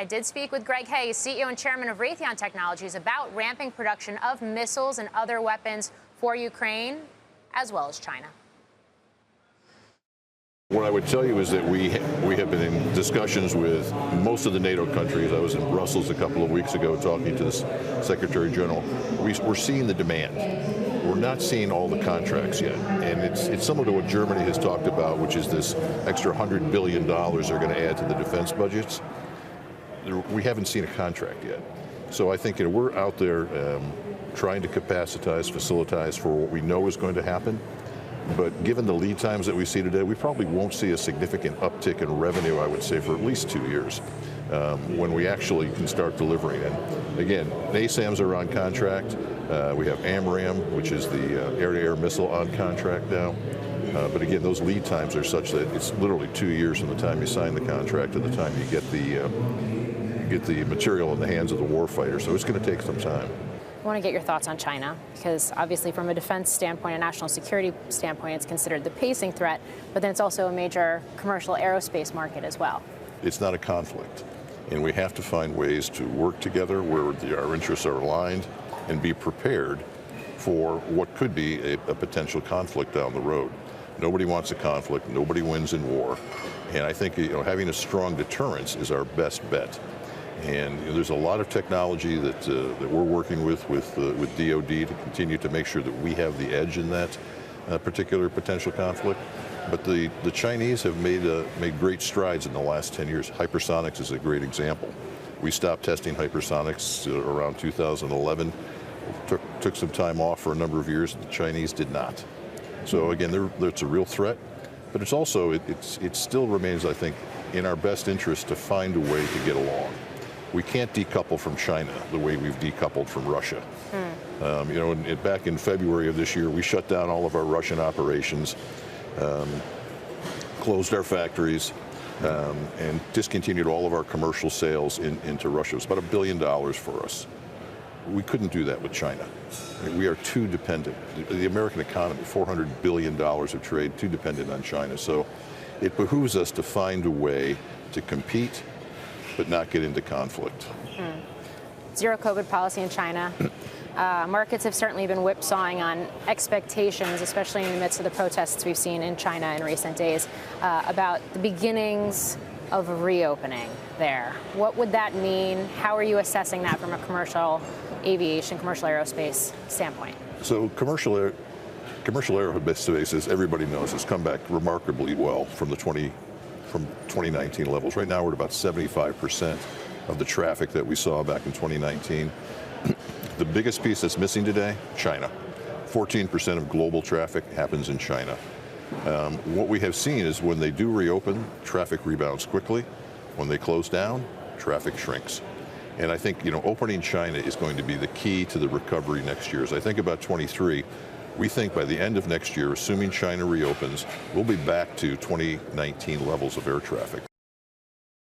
I did speak with Greg Hayes, CEO and chairman of Raytheon Technologies, about ramping production of missiles and other weapons for Ukraine, as well as China. What I would tell you is that we have been in discussions with most of the NATO countries. I was in Brussels a couple of weeks ago talking to the Secretary General. We're seeing the demand. We're not seeing all the contracts yet. And it's similar to what Germany has talked about, which is this extra $100 billion they're going to add to the defense budgets. We haven't seen a contract yet. So I think we're out there trying to capacitize, facilitize for what we know is going to happen. But given the lead times that we see today, we probably won't see a significant uptick in revenue, I would say, for at least 2 years when we actually can start delivering. And again, NASAMS are on contract. We have AMRAAM, which is the air-to-air missile, on contract now. But again, those lead times are such that it's literally 2 years from the time you sign the contract to the time you get the material in the hands of the warfighter. So it's going to take some time. I want to get your thoughts on China, because obviously from a defense standpoint, a national security standpoint, it's considered the pacing threat, but then it's also a major commercial aerospace market as well. It's not a conflict, and we have to find ways to work together where our interests are aligned and be prepared for what could be a potential conflict down the road. Nobody wants a conflict. Nobody wins in war. And I think having a strong deterrence is our best bet. And there's a lot of technology that we're working with DOD to continue to make sure that we have the edge in that particular potential conflict. But the Chinese have made great strides in the last 10 years. Hypersonics is a great example. We stopped testing hypersonics around 2011. Took some time off for a number of years. The Chinese did not. So again, it's a real threat. But it's also, it still remains, I think, in our best interest to find a way to get along. We can't decouple from China the way we've decoupled from Russia. Back in February of this year, we shut down all of our Russian operations, closed our factories, and discontinued all of our commercial sales into Russia. It was about $1 billion for us. We couldn't do that with China. We are too dependent. The American economy, $400 billion of trade, too dependent on China. So it behooves us to find a way to compete but not get into conflict. Zero COVID policy in China. Markets have certainly been whipsawing on expectations, especially in the midst of the protests we've seen in China in recent days, about the beginnings of reopening there. What would that mean? How are you assessing that from a commercial aviation, commercial aerospace standpoint? So commercial aerospace, as everybody knows, has come back remarkably well from 2019 levels. Right now we're at about 75% of the traffic that we saw back in 2019. The biggest piece that's missing today, China. 14% of global traffic happens in China. What we have seen is when they do reopen, traffic rebounds quickly. When they close down, traffic shrinks. And I think opening China is going to be the key to the recovery next year. As I think about 23, we think by the end of next year, assuming China reopens, we'll be back to 2019 levels of air traffic.